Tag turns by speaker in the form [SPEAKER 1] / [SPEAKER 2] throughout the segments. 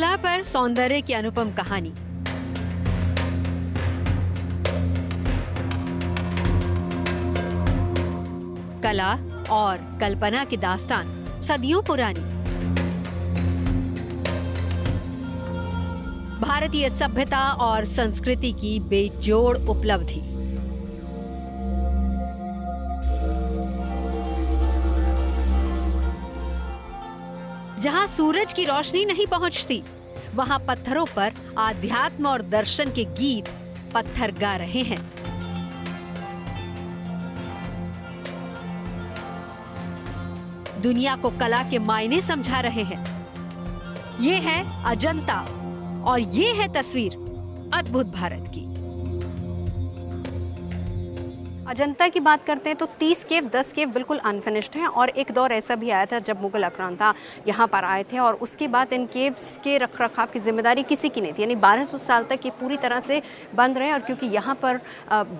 [SPEAKER 1] कला पर सौंदर्य की अनुपम कहानी। कला और कल्पना की दास्तान सदियों पुरानी। भारतीय सभ्यता और संस्कृति की बेजोड़ उपलब्धि। जहां सूरज की रोशनी नहीं पहुंचती, वहां पत्थरों पर आध्यात्म और दर्शन के गीत पत्थर गा रहे हैं। दुनिया को कला के मायने समझा रहे हैं। ये है अजंता और ये है तस्वीर अद्भुत भारत की।
[SPEAKER 2] अजंता की बात करते हैं तो 30 केव 10 केव बिल्कुल अनफिनिश्ड हैं और एक दौर ऐसा भी आया था जब मुगल आक्रांता यहाँ पर आए थे और उसके बाद इन केव्स के रखरखाव की जिम्मेदारी किसी की नहीं थी। यानी 1200 साल तक ये पूरी तरह से बंद रहे और क्योंकि यहाँ पर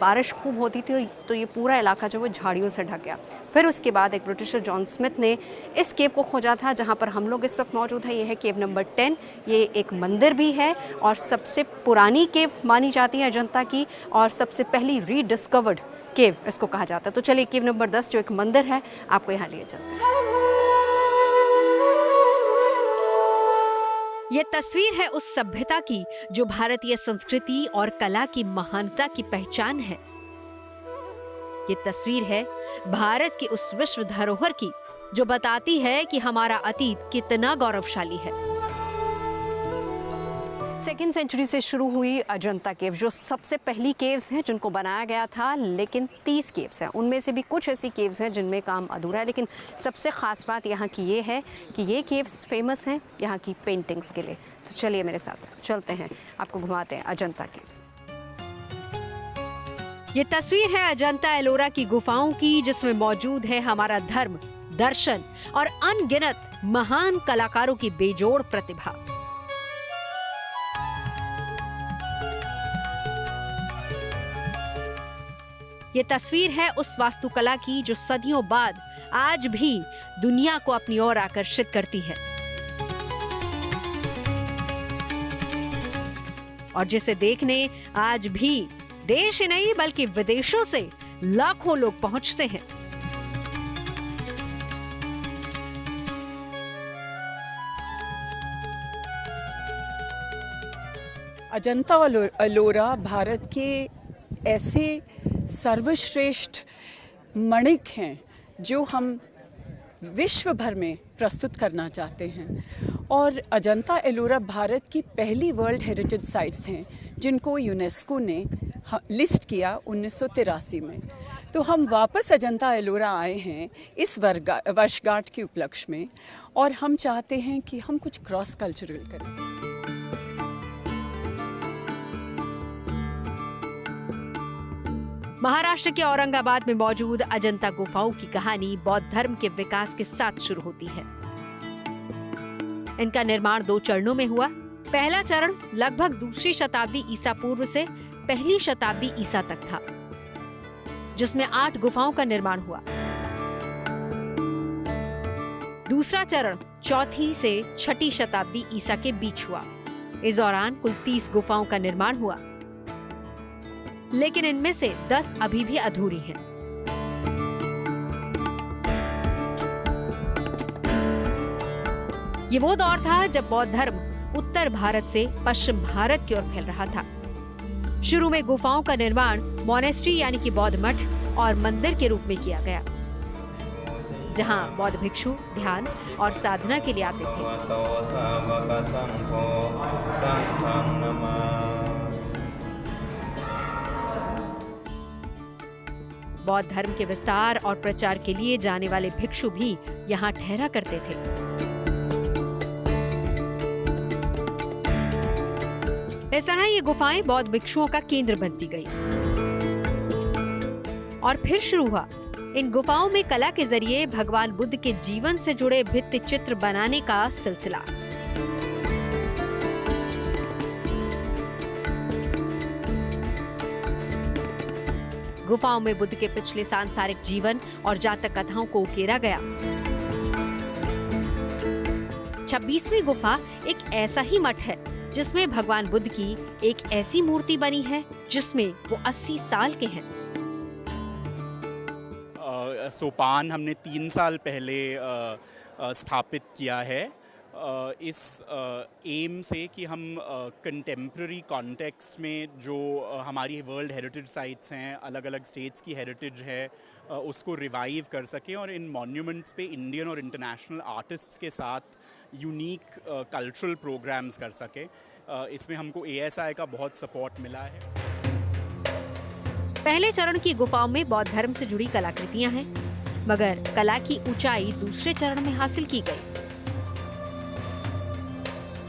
[SPEAKER 2] बारिश खूब होती थी तो ये पूरा इलाका जो वो झाड़ियों से ढक गया। फिर उसके बाद एक ब्रिटिशर जॉन स्मिथ ने इस केव को खोजा था जहाँ पर हम लोग इस वक्त मौजूद हैं। ये है केव नंबर 10। ये एक मंदिर भी है और सबसे पुरानी केव मानी जाती है अजंता की और सबसे पहली रीडिस्कवर्ड केव इसको कहा जाता है। तो चलिए केव नंबर 10 जो एक मंदिर है आपको यहाँ लिए चलते हैं।
[SPEAKER 1] ये तस्वीर है उस सभ्यता की जो भारतीय संस्कृति और कला की महानता की पहचान है। ये तस्वीर है भारत की उस विश्व धरोहर की जो बताती है कि हमारा अतीत कितना गौरवशाली है।
[SPEAKER 2] 2nd सेंचुरी से शुरू हुई अजंता केव जो सबसे पहली केव्स हैं जिनको बनाया गया था, लेकिन 30 केव्स हैं। उनमें से भी कुछ ऐसी केव्स हैं जिनमें काम अधूरा है, लेकिन सबसे ख़ास बात यहाँ की ये है कि ये केव्स फेमस हैं यहाँ की पेंटिंग्स के लिए। तो चलिए मेरे साथ चलते हैं, आपको घुमाते हैं अजंता केव्स।
[SPEAKER 1] ये तस्वीर है अजंता एलोरा की गुफाओं की जिसमें मौजूद है हमारा धर्म, दर्शन और अनगिनत महान कलाकारों की बेजोड़ प्रतिभा। ये तस्वीर है उस वास्तुकला की जो सदियों बाद आज भी दुनिया को अपनी ओर आकर्षित करती है और जिसे देखने आज भी देश ही नहीं बल्कि विदेशों से लाखों लोग पहुंचते हैं।
[SPEAKER 3] अजंता एलोरा भारत के ऐसे सर्वश्रेष्ठ मणिक हैं जो हम विश्व भर में प्रस्तुत करना चाहते हैं और अजंता एलोरा भारत की पहली वर्ल्ड हेरिटेज साइट्स हैं जिनको यूनेस्को ने लिस्ट किया 1983 में। तो हम वापस अजंता एलोरा आए हैं इस वर्षगांठ के उपलक्ष्य में और हम चाहते हैं कि हम कुछ क्रॉस कल्चरल करें।
[SPEAKER 1] महाराष्ट्र के औरंगाबाद में मौजूद अजंता गुफाओं की कहानी बौद्ध धर्म के विकास के साथ शुरू होती है। इनका निर्माण 2 चरणों में हुआ। पहला चरण लगभग 2री शताब्दी ईसा पूर्व से 1ली शताब्दी ईसा तक था, जिसमें 8 गुफाओं का निर्माण हुआ। दूसरा चरण 4ठी से 6ठी शताब्दी ईसा के बीच हुआ। इस दौरान कुल 30 गुफाओं का निर्माण हुआ, लेकिन इनमें से 10 अभी भी अधूरी हैं। ये वो दौर था जब बौद्ध धर्म उत्तर भारत से पश्चिम भारत की ओर फैल रहा था। शुरू में गुफाओं का निर्माण मोनेस्ट्री यानी कि बौद्ध मठ और मंदिर के रूप में किया गया, जहां बौद्ध भिक्षु ध्यान और साधना के लिए आते थे। बौद्ध धर्म के विस्तार और प्रचार के लिए जाने वाले भिक्षु भी यहाँ ठहरा करते थे। इस तरह ये गुफाएं बौद्ध भिक्षुओं का केंद्र बनती गई और फिर शुरू हुआ इन गुफाओं में कला के जरिए भगवान बुद्ध के जीवन से जुड़े भित्ति चित्र बनाने का सिलसिला। गुफाओं में बुद्ध के पिछले सांसारिक जीवन और जातक कथाओं को उकेरा गया। 26वीं गुफा एक ऐसा ही मठ है जिसमें भगवान बुद्ध की एक ऐसी मूर्ति बनी है जिसमें वो 80 साल के हैं।
[SPEAKER 4] सोपान हमने 3 साल पहले स्थापित किया है इस एम से कि हम कंटेम्प्रेरी कॉन्टेक्स्ट में जो हमारी वर्ल्ड हेरिटेज साइट्स हैं, अलग अलग स्टेट्स की हेरिटेज है, उसको रिवाइव कर सकें और इन मॉन्यूमेंट्स पे इंडियन और इंटरनेशनल आर्टिस्ट्स के साथ यूनिक कल्चरल प्रोग्राम्स कर सकें। इसमें हमको ASI का बहुत सपोर्ट मिला है।
[SPEAKER 1] पहले चरण की गुफाओं में बौद्ध धर्म से जुड़ी कलाकृतियां हैं, मगर कला की ऊंचाई दूसरे चरण में हासिल की गई,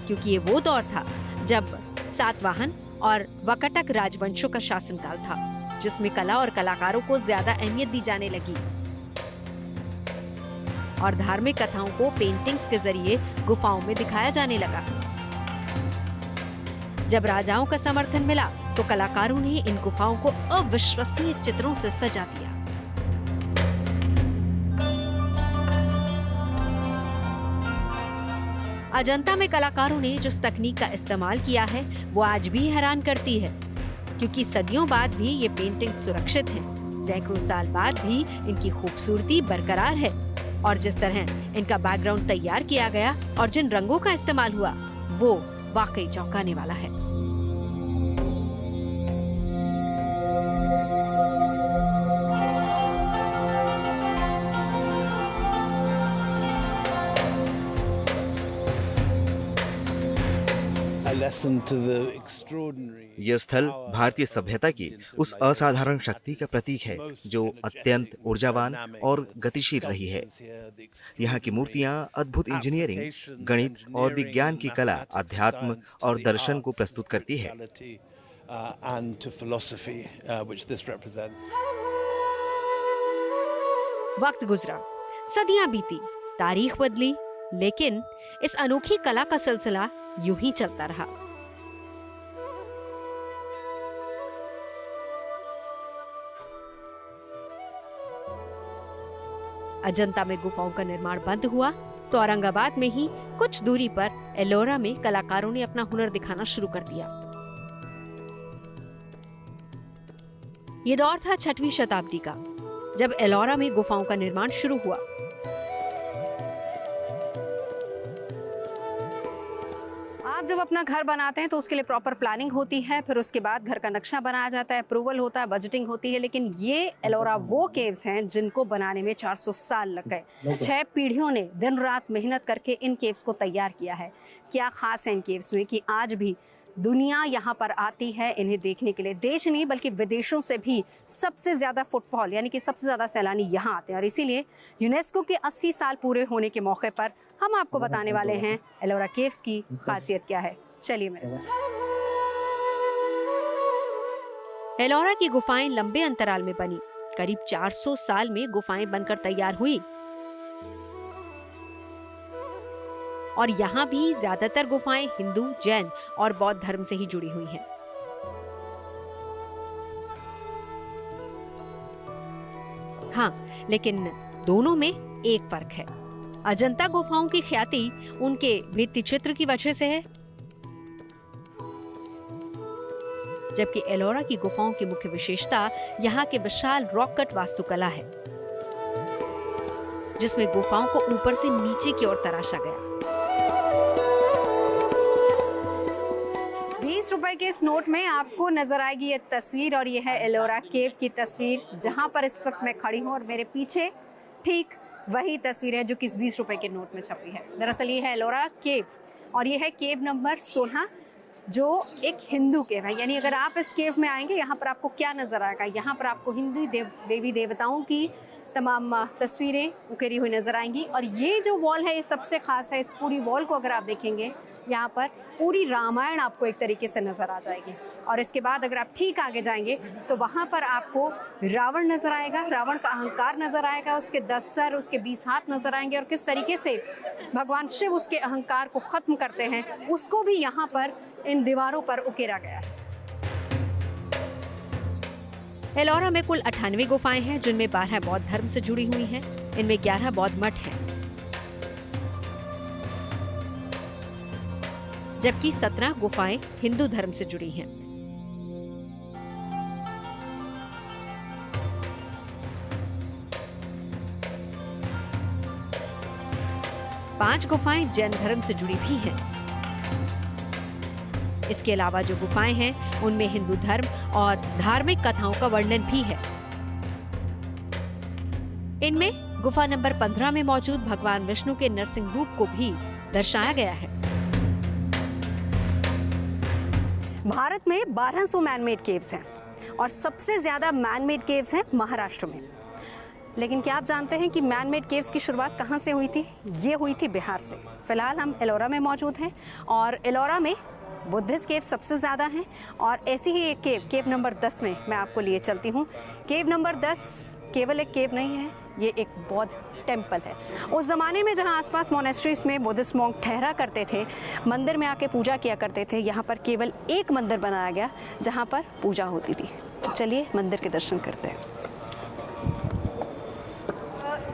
[SPEAKER 1] क्योंकि ये वो दौर था जब सातवाहन और वकटक राजवंशों का शासनकाल था, जिसमें कला और कलाकारों को ज्यादा अहमियत दी जाने लगी और धार्मिक कथाओं को पेंटिंग्स के जरिए गुफाओं में दिखाया जाने लगा। जब राजाओं का समर्थन मिला तो कलाकारों ने इन गुफाओं को अविश्वसनीय चित्रों से सजा दिया। अजंता में कलाकारों ने जिस तकनीक का इस्तेमाल किया है वो आज भी हैरान करती है, क्योंकि सदियों बाद भी ये पेंटिंग सुरक्षित हैं। सैकड़ों साल बाद भी इनकी खूबसूरती बरकरार है और जिस तरह इनका बैकग्राउंड तैयार किया गया और जिन रंगों का इस्तेमाल हुआ वो वाकई चौंकाने वाला है।
[SPEAKER 5] यह स्थल भारतीय सभ्यता की उस असाधारण शक्ति का प्रतीक है जो अत्यंत ऊर्जावान और गतिशील रही है। यहाँ की मूर्तियाँ अद्भुत इंजीनियरिंग, गणित और विज्ञान की कला, अध्यात्म और दर्शन को प्रस्तुत करती है।
[SPEAKER 1] वक्त गुजरा, सदियां बीती, तारीख बदली, लेकिन इस अनोखी कला का सिलसिला यूं ही चलता रहा। अजंता में गुफाओं का निर्माण बंद हुआ तो औरंगाबाद में ही कुछ दूरी पर एलोरा में कलाकारों ने अपना हुनर दिखाना शुरू कर दिया। ये दौर था 6वीं शताब्दी का, जब एलोरा में गुफाओं का निर्माण शुरू हुआ।
[SPEAKER 2] आप जब अपना घर बनाते हैं तो उसके लिए प्रॉपर प्लानिंग होती है, फिर उसके बाद घर का नक्शा बनाया जाता है, अप्रूवल होता है, बजटिंग होती है। लेकिन ये एलोरा वो केव्स हैं जिनको बनाने में 400 साल लग गए। 6 पीढ़ियों ने दिन रात मेहनत करके इन केव्स को तैयार किया है। क्या खास है इन केव्स में कि आज भी दुनिया यहाँ पर आती है इन्हें देखने के लिए। देश नहीं बल्कि विदेशों से भी सबसे ज़्यादा फुटफॉल, यानी कि सबसे ज़्यादा सैलानी यहाँ आते हैं। और इसीलिए यूनेस्को के 80 साल पूरे होने के मौके पर हम आपको बताने वाले हैं एलोरा केव्स की खासियत क्या है। चलिए मेरे साथ।
[SPEAKER 1] एलोरा की गुफाएं लंबे अंतराल में बनी। करीब 400 साल में गुफाएं बनकर तैयार हुई और यहाँ भी ज्यादातर गुफाएं हिंदू, जैन और बौद्ध धर्म से ही जुड़ी हुई हैं। हाँ, लेकिन दोनों में एक फर्क है। अजंता गुफाओं की ख्याति उनके भित्ति चित्र की वजह से है, जबकि एलोरा की गुफाओं की मुख्य विशेषता यहाँ के विशाल रॉक कट वास्तुकला है, जिसमें गुफाओं को ऊपर से नीचे की ओर तराशा गया।
[SPEAKER 2] 20 रुपए के इस नोट में आपको नजर आएगी ये तस्वीर, और ये है एलोरा केव की तस्वीर, जहां पर इस वक्त मैं खड़ी हूं और मेरे पीछे ठीक वही तस्वीर है जो कि इस 20 रुपए के नोट में छपी है। दरअसल ये है एलोरा केव और ये है केव नंबर 16, जो एक हिंदू केव है। यानी अगर आप इस केव में आएंगे, यहाँ पर आपको क्या नजर आएगा? यहाँ पर आपको हिंदू देवी देवताओं की तमाम तस्वीरें उकेरी हुई नजर आएंगी। और ये जो वॉल है ये सबसे खास है। इस पूरी वॉल को अगर आप देखेंगे, यहाँ पर पूरी रामायण आपको एक तरीके से नजर आ जाएगी। और इसके बाद अगर आप ठीक आगे जाएंगे तो वहाँ पर आपको रावण नजर आएगा, रावण का अहंकार नजर आएगा, उसके 10 सर, उसके 20 हाथ नजर आएंगे, और किस तरीके से भगवान शिव उसके अहंकार को खत्म करते हैं उसको भी यहाँ पर इन दीवारों पर उकेरा गया है।
[SPEAKER 1] एलोरा में कुल 98 गुफाएं हैं, जिनमें 12 बौद्ध धर्म से जुड़ी हुई हैं। इनमें 11 बौद्ध मठ हैं। जबकि 17 गुफाएं हिंदू धर्म से जुड़ी हैं। पांच गुफाएं जैन धर्म से जुड़ी भी हैं। इसके अलावा जो गुफाएं हैं उनमें हिंदू धर्म और धार्मिक कथाओं का वर्णन भी है। इनमें गुफा नंबर 15 में मौजूद भगवान विष्णु के नरसिंह रूप को भी दर्शाया गया है।
[SPEAKER 2] भारत में 1200 मैनमेड केव्स हैं और सबसे ज्यादा मैनमेड केव्स हैं महाराष्ट्र में। लेकिन क्या आप जानते हैं कि मैनमेड केव्स की शुरुआत कहाँ से हुई थी? ये हुई थी बिहार से। फिलहाल हम एलोरा में मौजूद हैं और एलोरा में बुद्धिस्ट केव सबसे ज़्यादा हैं और ऐसी ही एक केव नंबर 10 में मैं आपको लिए चलती हूँ। केव नंबर 10 केवल एक केव नहीं है, ये एक बौद्ध टेम्पल है। उस ज़माने में जहाँ आसपास मोनेस्ट्रीज में बुद्धिस्ट मॉन्क ठहरा करते थे, मंदिर में आके पूजा किया करते थे, यहाँ पर केवल एक मंदिर बनाया गया जहाँ पर पूजा होती थी। चलिए मंदिर के दर्शन करते हैं।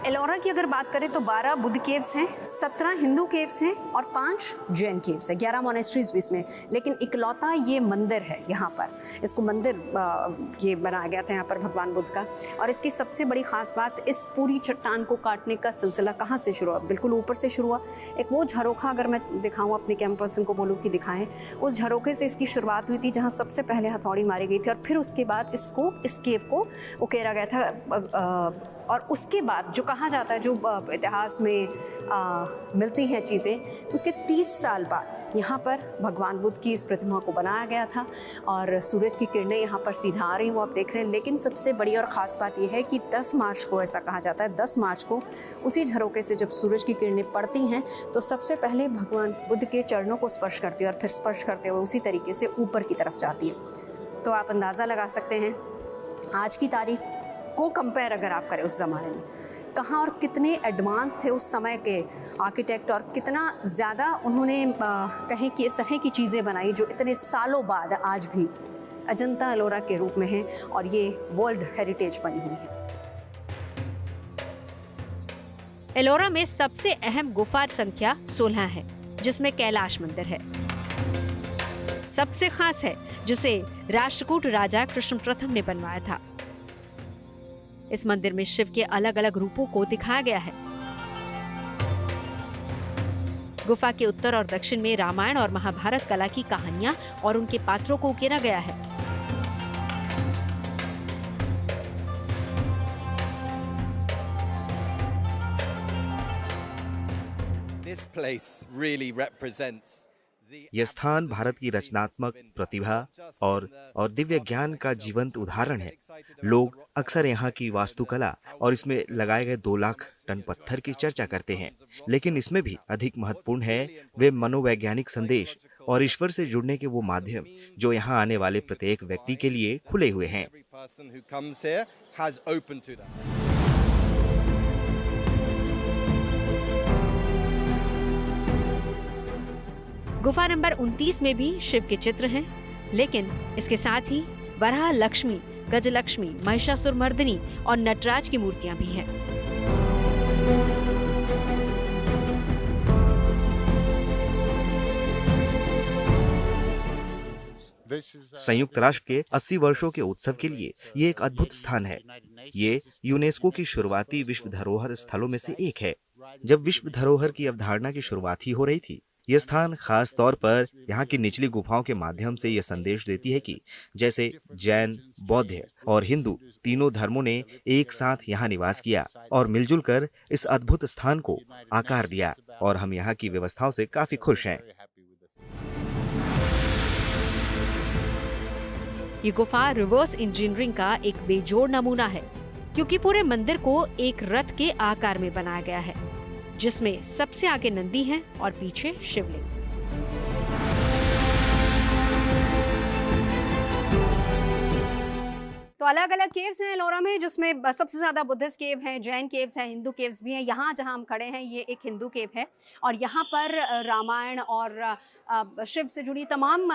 [SPEAKER 2] एलोरा की अगर बात करें तो 12 बुद्ध केव्स हैं, 17 हिंदू केव्स हैं और 5 जैन केव्स हैं, 11 मोनेस्ट्रीज भी इसमें। लेकिन इकलौता ये मंदिर है यहाँ पर, इसको मंदिर ये बनाया गया था यहाँ पर भगवान बुद्ध का। और इसकी सबसे बड़ी खास बात, इस पूरी चट्टान को काटने का सिलसिला कहाँ से शुरू हुआ? बिल्कुल ऊपर से शुरू हुआ। एक वो झरोखा अगर मैं दिखाऊँ, अपने कैंपस को बोलूँ कि दिखाएं, उस झरोखे से इसकी शुरुआत हुई थी जहाँ सबसे पहले हथौड़ी मारी गई थी और फिर उसके बाद इस केव को उकेरा गया था। और उसके बाद जो कहा जाता है, जो इतिहास में मिलती हैं चीज़ें, उसके 30 साल बाद यहाँ पर भगवान बुद्ध की इस प्रतिमा को बनाया गया था और सूरज की किरणें यहाँ पर सीधा आ रही वो आप देख रहे हैं। लेकिन सबसे बड़ी और ख़ास बात यह है कि 10 मार्च को, ऐसा कहा जाता है, 10 मार्च को उसी झरोके से जब सूरज की किरणें पड़ती हैं तो सबसे पहले भगवान बुद्ध के चरणों को स्पर्श करती है और फिर स्पर्श करते हुए उसी तरीके से ऊपर की तरफ जाती है। तो आप अंदाज़ा लगा सकते हैं आज की तारीख को कंपेयर अगर आप करें उस ज़माने में, कहाँ और कितने एडवांस थे उस समय के आर्किटेक्ट और कितना ज़्यादा उन्होंने कहें कि इस तरह की चीज़ें बनाई जो इतने सालों बाद आज भी अजंता एलोरा के रूप में है और ये वर्ल्ड हेरिटेज बनी हुई है।
[SPEAKER 1] एलोरा में सबसे अहम गुफा संख्या 16 है, जिसमें कैलाश मंदिर है। सबसे खास है जिसे राष्ट्रकूट राजा कृष्ण प्रथम ने बनवाया था। इस मंदिर में शिव के अलग अलग रूपों को दिखाया गया है। गुफा के उत्तर और दक्षिण में रामायण और महाभारत कला की कहानियां और उनके पात्रों को उकेरा गया है।
[SPEAKER 6] This place really represents
[SPEAKER 5] यह स्थान भारत की रचनात्मक प्रतिभा और दिव्य ज्ञान का जीवंत उदाहरण है। लोग अक्सर यहाँ की वास्तुकला और इसमें लगाए गए 2 लाख टन पत्थर की चर्चा करते हैं, लेकिन इसमें भी अधिक महत्वपूर्ण है वे मनोवैज्ञानिक संदेश और ईश्वर से जुड़ने के वो माध्यम जो यहाँ आने वाले प्रत्येक व्यक्ति के लिए खुले हुए हैं।
[SPEAKER 1] गुफा नंबर 29 में भी शिव के चित्र हैं, लेकिन इसके साथ ही वराह लक्ष्मी, गजलक्ष्मी, महिषासुरमर्दिनी और नटराज की मूर्तियां भी हैं।
[SPEAKER 5] संयुक्त राष्ट्र के 80 वर्षों के उत्सव के लिए ये एक अद्भुत स्थान है। ये यूनेस्को की शुरुआती विश्व धरोहर स्थलों में से एक है। जब विश्व धरोहर की अवधारणा की शुरुआत ही हो रही थी, यह स्थान खास तौर पर यहाँ की निचली गुफाओं के माध्यम से यह संदेश देती है कि जैसे जैन, बौद्ध और हिंदू तीनों धर्मों ने एक साथ यहाँ निवास किया और मिलजुल कर इस अद्भुत स्थान को आकार दिया, और हम यहाँ की व्यवस्थाओं से काफी खुश हैं।
[SPEAKER 1] ये गुफा रिवर्स इंजीनियरिंग का एक बेजोड़ नमूना है, क्योंकि पूरे मंदिर को एक रथ के आकार में बनाया गया है, जिसमें सबसे आगे नंदी है और पीछे शिवलिंग।
[SPEAKER 2] तो अलग अलग केव्स हैं एलोरा में, जिसमें सबसे ज़्यादा बुद्धिस्ट केव हैं, जैन केव्स हैं, हिंदू केव्स भी हैं। यहाँ जहाँ हम खड़े हैं ये एक हिंदू केव है और यहाँ पर रामायण और शिव से जुड़ी तमाम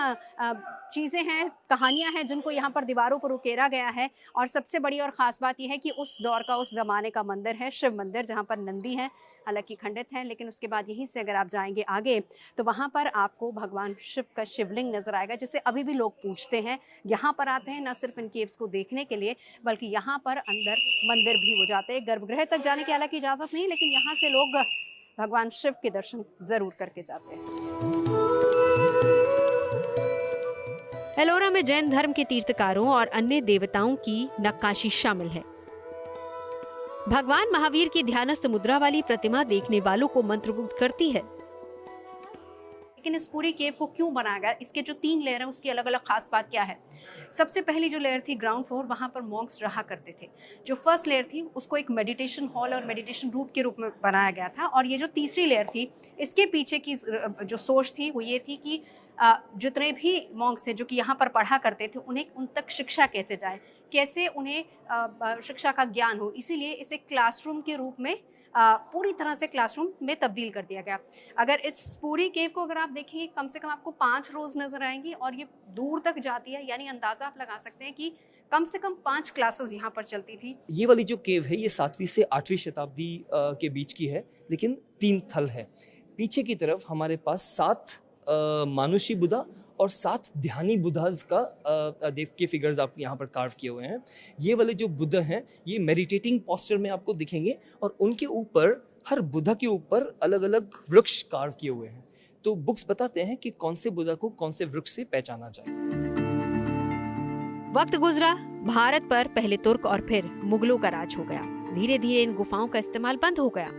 [SPEAKER 2] चीज़ें हैं, कहानियाँ हैं, जिनको यहाँ पर दीवारों पर उकेरा गया है। और सबसे बड़ी और ख़ास बात यह है कि उस दौर का, उस ज़माने का मंदिर है शिव मंदिर, जहाँ पर नंदी हैं, हालांकि खंडित हैं, लेकिन उसके बाद यहीं से अगर आप जाएंगे आगे तो वहाँ पर आपको भगवान शिव का शिवलिंग नजर आएगा, जिसे अभी भी लोग पूजते हैं। यहाँ पर आते हैं न सिर्फ इन केव्स को देखने के लिए, बल्कि यहाँ पर अंदर मंदिर भी हो जाते हैं। गर्भगृह तक जाने की हालांकि इजाज़त नहीं, लेकिन यहाँ से लोग भगवान शिव के दर्शन ज़रूर करके जाते हैं।
[SPEAKER 1] एलोरा में जैन धर्म के तीर्थकारों और अन्य देवताओं की नक्काशी शामिल है। भगवान महावीर की ध्यानस्थ मुद्रा वाली प्रतिमा देखने वालों को मंत्रमुग्ध करती है।
[SPEAKER 2] लेकिन इस पूरी केव को क्यों बनाया गया, इसके जो 3 लेयर हैं उसकी अलग अलग खास बात क्या है? सबसे पहली जो लेयर थी ग्राउंड फ्लोर, वहाँ पर मॉन्क्स रहा करते थे। जो फर्स्ट लेयर थी उसको एक मेडिटेशन हॉल और मेडिटेशन रूम के रूप में बनाया गया था। और ये जो तीसरी लेयर थी, इसके पीछे की जो सोच थी वो ये थी कि जितने भी मॉन्क्स थे जो कि यहाँ पर पढ़ा करते थे, उन्हें उन तक शिक्षा कैसे जाए, कैसे उन्हें शिक्षा का ज्ञान हो। इसीलिए इसे क्लासरूम के रूप में पूरी तरह से क्लासरूम में तब्दील कर दिया गया। अगर इस पूरी केव को अगर आप देखें, कम से कम आपको 5 रोज़ नज़र आएंगी और ये दूर तक जाती है, यानी अंदाज़ा आप लगा सकते हैं कि कम से कम 5 क्लासेस यहाँ पर चलती थी।
[SPEAKER 7] ये वाली जो केव है ये 7वीं से 8वीं शताब्दी के बीच की है, लेकिन 3 थल है। पीछे की तरफ हमारे पास 7 मानुषी बुद्धा और 7 ध्यानी बुद्धाज का देव के फिगर्स आप यहाँ पर कार्व किए हुए हैं। ये वाले जो बुद्ध हैं ये मेडिटेटिंग पोस्चर में आपको दिखेंगे और उनके ऊपर, हर बुद्धा के ऊपर अलग अलग वृक्ष कार्व किए हुए हैं। तो बुक्स बताते हैं कि कौन से बुद्धा को कौन से वृक्ष से पहचाना जाए।
[SPEAKER 1] वक्त गुजरा, भारत पर पहले तुर्क और फिर मुगलों का राज हो गया। धीरे धीरे इन गुफाओं का इस्तेमाल बंद हो गया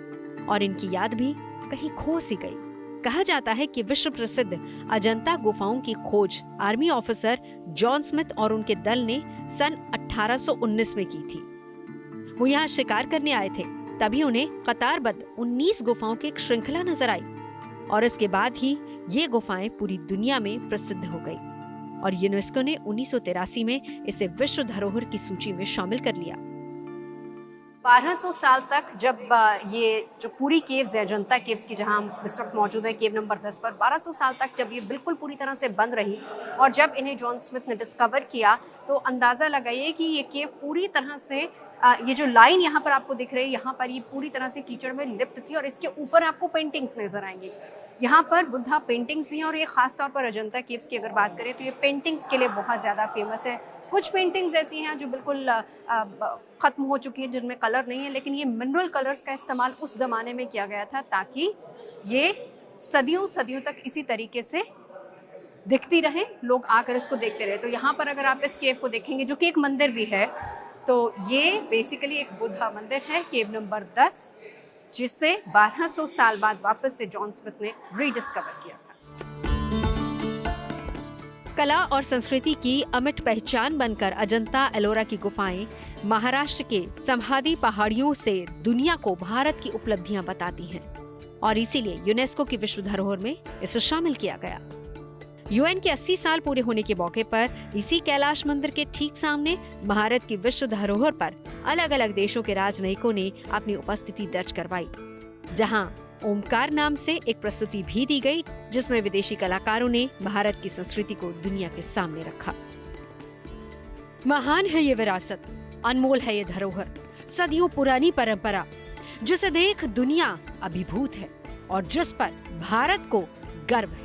[SPEAKER 1] और इनकी याद भी कहीं खो सी गई। कहा जाता है कि विश्व प्रसिद्ध अजंता गुफाओं की खोज आर्मी ऑफिसर जॉन स्मिथ और उनके दल ने सन 1819 में की थी। वो यहाँ शिकार करने आए थे, तभी उन्हें कतारबद्ध 19 गुफाओं की एक श्रृंखला नजर आई और इसके बाद ही ये गुफाएं पूरी दुनिया में प्रसिद्ध हो गई और यूनेस्को ने 1983 में इसे विश्व धरोहर की सूची में शामिल कर लिया।
[SPEAKER 2] 1200 साल तक जब ये जो पूरी केव्स है, अजंता केव्स की, जहां हम इस वक्त मौजूद है केव नंबर 10 पर, 1200 साल तक जब ये बिल्कुल पूरी तरह से बंद रही और जब इन्हें जॉन स्मिथ ने डिस्कवर किया तो अंदाज़ा लगाइए कि ये केव पूरी तरह से, ये जो लाइन यहाँ पर आपको दिख रही है, यहाँ पर ये पूरी तरह से कीचड़ में लिप्त थी और इसके ऊपर आपको पेंटिंग्स नजर आएंगी। यहाँ पर बुद्धा पेंटिंग्स भी हैं और ये खास तौर पर अजंता केव्स की अगर बात करें तो ये पेंटिंग्स के लिए बहुत ज़्यादा फेमस है। कुछ पेंटिंग्स ऐसी हैं जो बिल्कुल ख़त्म हो चुकी हैं, जिनमें कलर नहीं है, लेकिन ये मिनरल कलर्स का इस्तेमाल उस ज़माने में किया गया था ताकि ये सदियों सदियों तक इसी तरीके से दिखती रहे, लोग आकर इसको देखते रहे। तो यहाँ पर अगर आप इस केव को देखेंगे, जो कि एक मंदिर भी है, तो ये बेसिकली एक बुद्धा मंदिर है, केव नंबर 10, जिसे 1200 साल बाद वापस से जॉन स्मिथ ने रीडिस्कवर किया था।
[SPEAKER 1] कला और संस्कृति की अमिट पहचान बनकर अजंता एलोरा की गुफाएं महाराष्ट्र के संभादी पहाड़ियों से दुनिया को भारत की उपलब्धियां बताती हैं और इसीलिए यूनेस्को की विश्व धरोहर में इसे शामिल किया गया। यूएन के 80 साल पूरे होने के मौके पर इसी कैलाश मंदिर के ठीक सामने भारत की विश्व धरोहर पर अलग अलग देशों के राजनयिकों ने अपनी उपस्थिति दर्ज करवाई, जहां ओमकार नाम से एक प्रस्तुति भी दी गई, जिसमें विदेशी कलाकारों ने भारत की संस्कृति को दुनिया के सामने रखा। महान है ये विरासत, अनमोल है ये धरोहर, सदियों पुरानी परंपरा, जिसे देख दुनिया अभिभूत है और जिस पर भारत को गर्व है।